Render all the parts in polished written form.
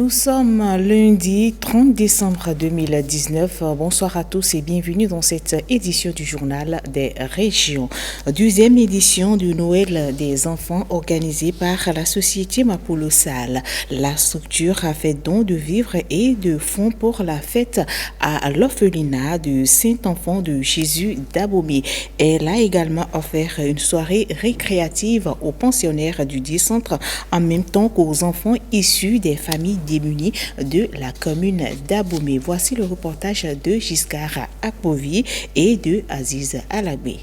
Nous sommes lundi 30 décembre 2019. Bonsoir à tous et bienvenue dans cette édition du Journal des Régions. 12e édition du Noël des enfants organisée par la Société Mapolo Sall. La structure a fait don de vivres et de fonds pour la fête à l'orphelinat du Saint-Enfant de Jésus d'Abomey. Elle a également offert une soirée récréative aux pensionnaires du dit centre en même temps qu'aux enfants issus des familles démunies de la commune d'Abomey. Voici le reportage de Giscard Akpovi et de Aziz Alagbe.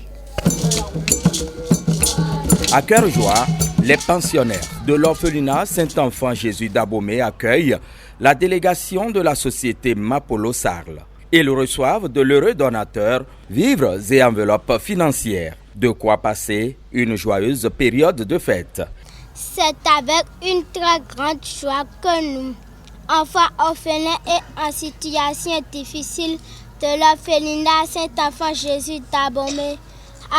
À cœur joie, les pensionnaires de l'orphelinat Saint-Enfant Jésus d'Abomey accueillent la délégation de la société Mapolo Sall. Ils reçoivent de l'heureux donateur vivres et enveloppes financières. De quoi passer une joyeuse période de fête. C'est avec une très grande joie que nous, enfants orphelins et en situation difficile de l'orphelinat Saint-Enfant Jésus d'Abomey,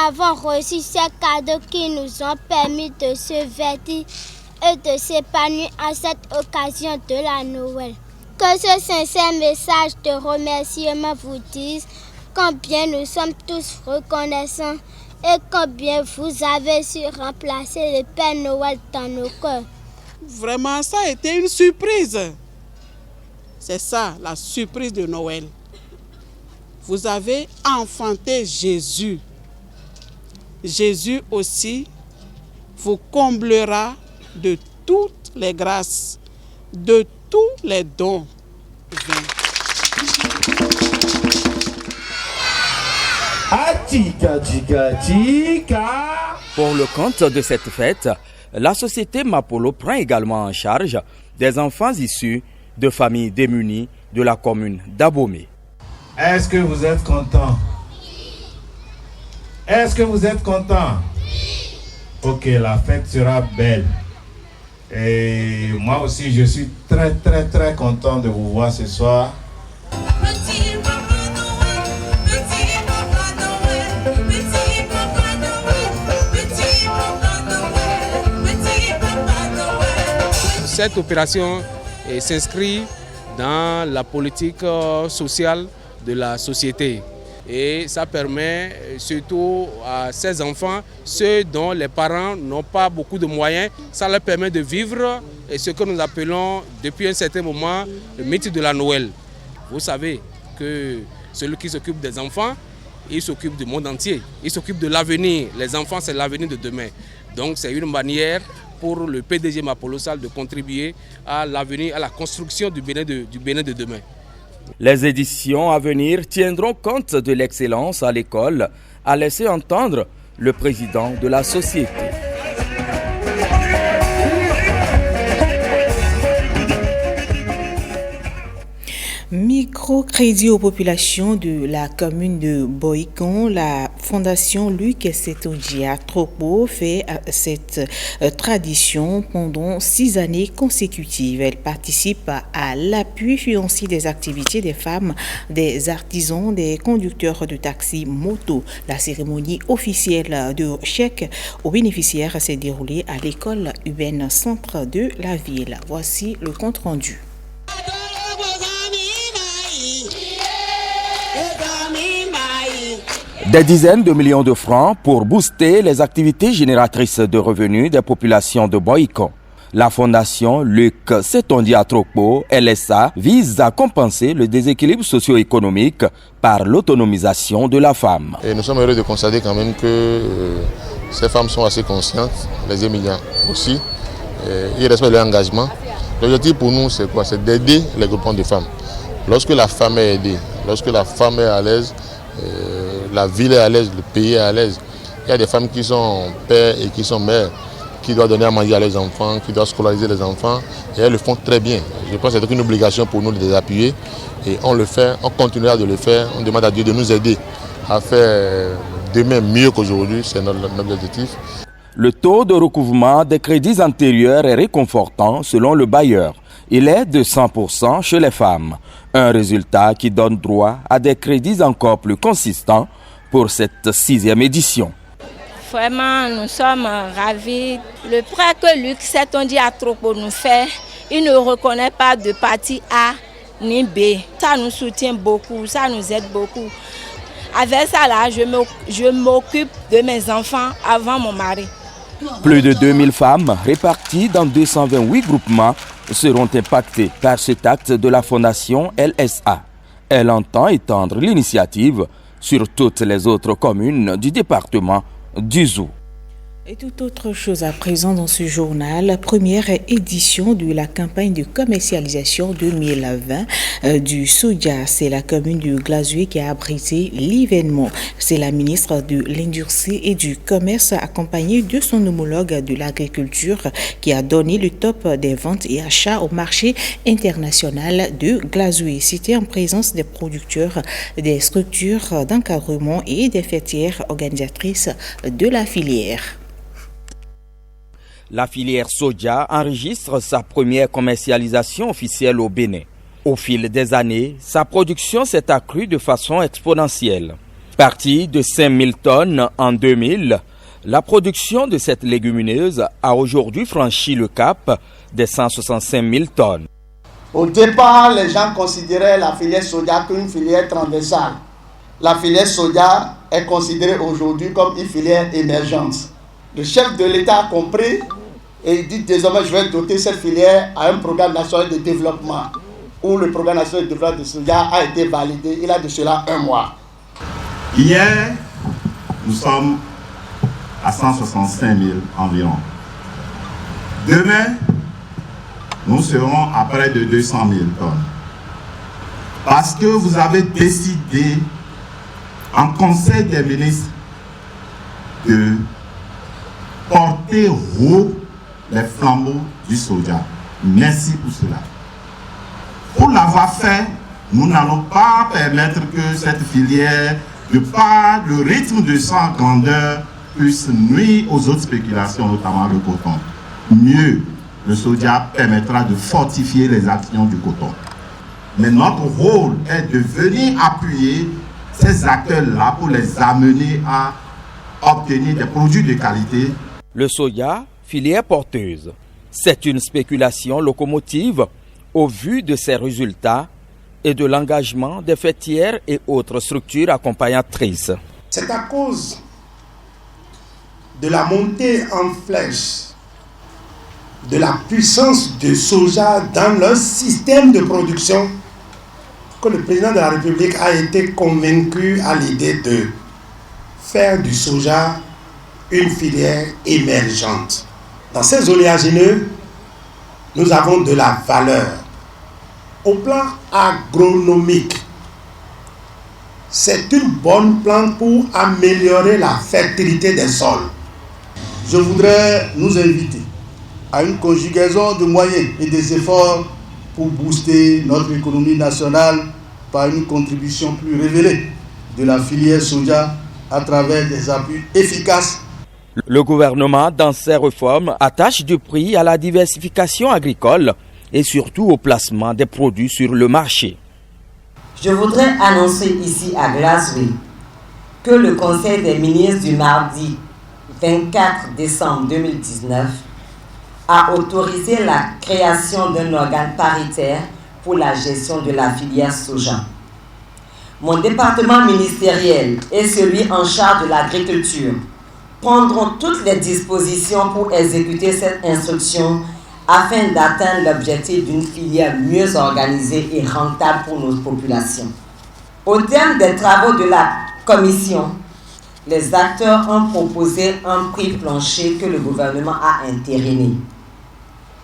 avons reçu ces cadeaux qui nous ont permis de se vêtir et de s'épanouir en cette occasion de la Noël. Que ce sincère message de remerciement vous dise combien nous sommes tous reconnaissants et combien vous avez su remplacer le Père Noël dans nos cœurs. Vraiment, ça a été une surprise. C'est ça, la surprise de Noël. Vous avez enfanté Jésus. Jésus aussi vous comblera de toutes les grâces, de tous les dons. Pour le compte de cette fête, la société Mapolo prend également en charge des enfants issus de familles démunies de la commune d'Abomey. Est-ce que vous êtes content? Est-ce que vous êtes content? Ok, la fête sera belle. Et moi aussi, je suis très content de vous voir ce soir. Cette opération s'inscrit dans la politique sociale de la société et ça permet surtout à ces enfants, ceux dont les parents n'ont pas beaucoup de moyens, ça leur permet de vivre ce que nous appelons depuis un certain moment le mythe de la Noël. Vous savez que celui qui s'occupe des enfants, il s'occupe du monde entier, il s'occupe de l'avenir. Les enfants, c'est l'avenir de demain. Donc c'est une manière pour le PDG Mapolo Sall de contribuer à l'avenir, à la construction du Bénin de demain. Les éditions à venir tiendront compte de l'excellence à l'école, a laissé entendre le président de la société. Microcrédit aux populations de la commune de Boïcon, la fondation Luc Setondia Tropo fait cette tradition pendant 6 années consécutives. Elle participe à l'appui financier des activités des femmes, des artisans, des conducteurs de taxi moto. La cérémonie officielle de chèque aux bénéficiaires s'est déroulée à l'école urbaine centre de la ville. Voici le compte rendu. Des dizaines de millions de francs pour booster les activités génératrices de revenus des populations de Boïcon. La fondation Luc Setondia Tropo, LSA, vise à compenser le déséquilibre socio-économique par l'autonomisation de la femme. Et nous sommes heureux de constater quand même que ces femmes sont assez conscientes, les émigrants aussi. Ils respectent leur engagement. L'objectif pour nous, c'est quoi? C'est d'aider les groupements de femmes. Lorsque la femme est aidée, lorsque la femme est à l'aise, la ville est à l'aise, le pays est à l'aise. Il y a des femmes qui sont pères et qui sont mères, qui doivent donner à manger à leurs enfants, qui doivent scolariser les enfants. Et elles le font très bien. Je pense que c'est une obligation pour nous de les appuyer. Et on le fait, on continuera de le faire. On demande à Dieu de nous aider à faire demain mieux qu'aujourd'hui. C'est notre objectif. Le taux de recouvrement des crédits antérieurs est réconfortant selon le bailleur. Il est de 100% chez les femmes. Un résultat qui donne droit à des crédits encore plus consistants pour cette 6e édition. Vraiment, nous sommes ravis. Le prêt que Luc Setondia Tropo nous fait Il ne reconnaît pas de parti A ni B. Ça nous soutient beaucoup, ça nous aide beaucoup. Avec ça, là, je m'occupe de mes enfants avant mon mari. Plus de 2000 femmes réparties dans 228 groupements seront impactées par cet acte de la fondation LSA. Elle entend étendre l'initiative sur toutes les autres communes du département du Zou. Et tout autre chose à présent dans ce journal, première édition de la campagne de commercialisation 2020 du soja. C'est la commune du Glazué qui a abrité l'événement. C'est la ministre de l'Industrie et du Commerce accompagnée de son homologue de l'agriculture qui a donné le top des ventes et achats au marché international de Glazué. C'était en présence des producteurs, des structures d'encadrement et des fêtières organisatrices de la filière. La filière soja enregistre sa première commercialisation officielle au Bénin. Au fil des années, sa production s'est accrue de façon exponentielle. Partie de 5000 tonnes en 2000, la production de cette légumineuse a aujourd'hui franchi le cap des 165 000 tonnes. Au départ, les gens considéraient la filière soja comme une filière transversale. La filière soja est considérée aujourd'hui comme une filière émergente. Le chef de l'État a compris et il dit désormais je vais doter cette filière à un programme national de développement où le programme national de développement de soja a été validé. Il a de cela 1 mois. Hier, nous sommes à 165 000 environ. Demain, nous serons à près de 200 000 tonnes. Parce que vous avez décidé en Conseil des ministres de porter haut les flambeaux du soja. Merci pour cela. Pour l'avoir fait, nous n'allons pas permettre que cette filière, de par le rythme de sa grandeur, puisse nuire aux autres spéculations, notamment le coton. Mieux, le soja permettra de fortifier les actions du coton. Mais notre rôle est de venir appuyer ces acteurs-là pour les amener à obtenir des produits de qualité. Le soja, filière porteuse, c'est une spéculation locomotive au vu de ses résultats et de l'engagement des fêtières et autres structures accompagnatrices. C'est à cause de la montée en flèche de la puissance de soja dans leur système de production que le président de la République a été convaincu à l'idée de faire du soja une filière émergente. Dans ces oléagineux, nous avons de la valeur. Au plan agronomique, c'est une bonne plante pour améliorer la fertilité des sols. Je voudrais nous inviter à une conjugaison de moyens et des efforts pour booster notre économie nationale par une contribution plus révélée de la filière soja à travers des appuis efficaces. Le gouvernement, dans ses réformes, attache du prix à la diversification agricole et surtout au placement des produits sur le marché. Je voudrais annoncer ici à Glazué que le Conseil des ministres du mardi 24 décembre 2019 a autorisé la création d'un organe paritaire pour la gestion de la filière soja. Mon département ministériel et celui en charge de l'agriculture prendront toutes les dispositions pour exécuter cette instruction afin d'atteindre l'objectif d'une filière mieux organisée et rentable pour nos populations. Au terme des travaux de la commission, les acteurs ont proposé un prix plancher que le gouvernement a entériné.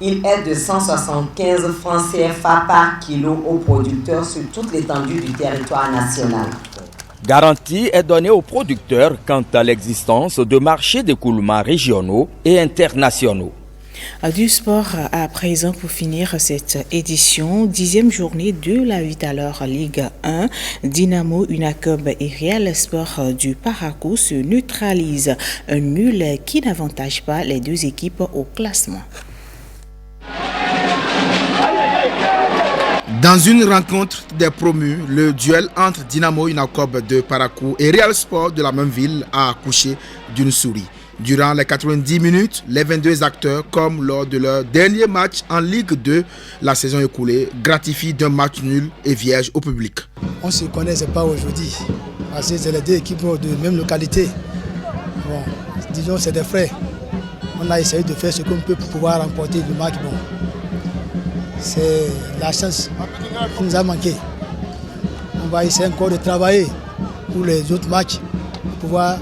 Il est de 175 francs CFA par kilo aux producteurs sur toute l'étendue du territoire national. Garantie est donnée aux producteurs quant à l'existence de marchés d'écoulement régionaux et internationaux. Du sport à présent pour finir cette édition, 10e journée de la 8 à Ligue 1. Dynamo, Unacob et Real Sport du Parakou se neutralisent. Un nul qui n'avantage pas les deux équipes au classement. Dans une rencontre des promus, le duel entre Dynamo Unacob de Parakou et Real Sport de la même ville a accouché d'une souris. Durant les 90 minutes, les 22 acteurs, comme lors de leur dernier match en Ligue 2, la saison écoulée, gratifient d'un match nul et vierge au public. On ne se connaissait pas aujourd'hui, parce que c'est les deux équipes de même localité. Bon, disons c'est des frères. On a essayé de faire ce qu'on peut pour pouvoir remporter le match. Bon, c'est la chance qui nous a manqué. On va essayer encore de travailler pour les autres matchs, pour pouvoir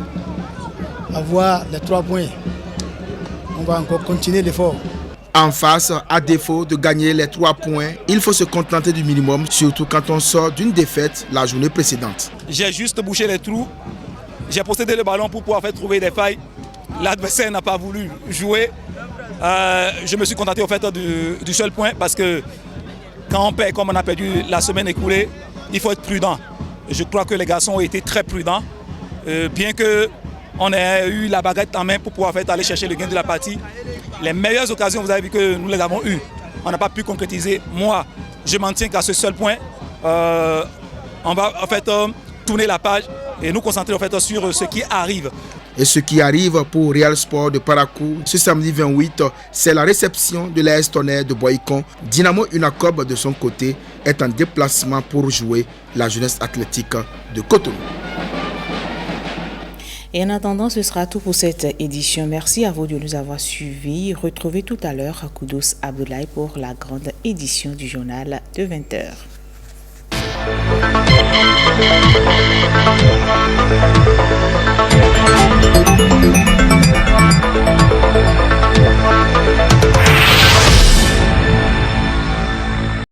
avoir les 3 points. On va encore continuer l'effort. En face, à défaut de gagner les 3 points, il faut se contenter du minimum, surtout quand on sort d'une défaite la journée précédente. J'ai juste bouché les trous, j'ai possédé le ballon pour pouvoir faire trouver des failles. L'adversaire n'a pas voulu jouer. Je me suis contenté au fait du seul point parce que quand on perd comme on a perdu la semaine écoulée, il faut être prudent. Je crois que les garçons ont été très prudents, bien qu'on ait eu la baguette en main pour pouvoir aller chercher le gain de la partie. Les meilleures occasions, vous avez vu que nous les avons eues. On n'a pas pu concrétiser. Moi, je m'en tiens qu'à ce seul point. On va tourner la page et nous concentrer sur ce qui arrive. Et ce qui arrive pour Real Sport de Parakou ce samedi 28, c'est la réception de l'AS Tonnerre de Boycon. Dynamo Unacob, de son côté, est en déplacement pour jouer la jeunesse athlétique de Cotonou. Et en attendant, ce sera tout pour cette édition. Merci à vous de nous avoir suivis. Retrouvez tout à l'heure Koudous Abdoulaye pour la grande édition du journal de 20h.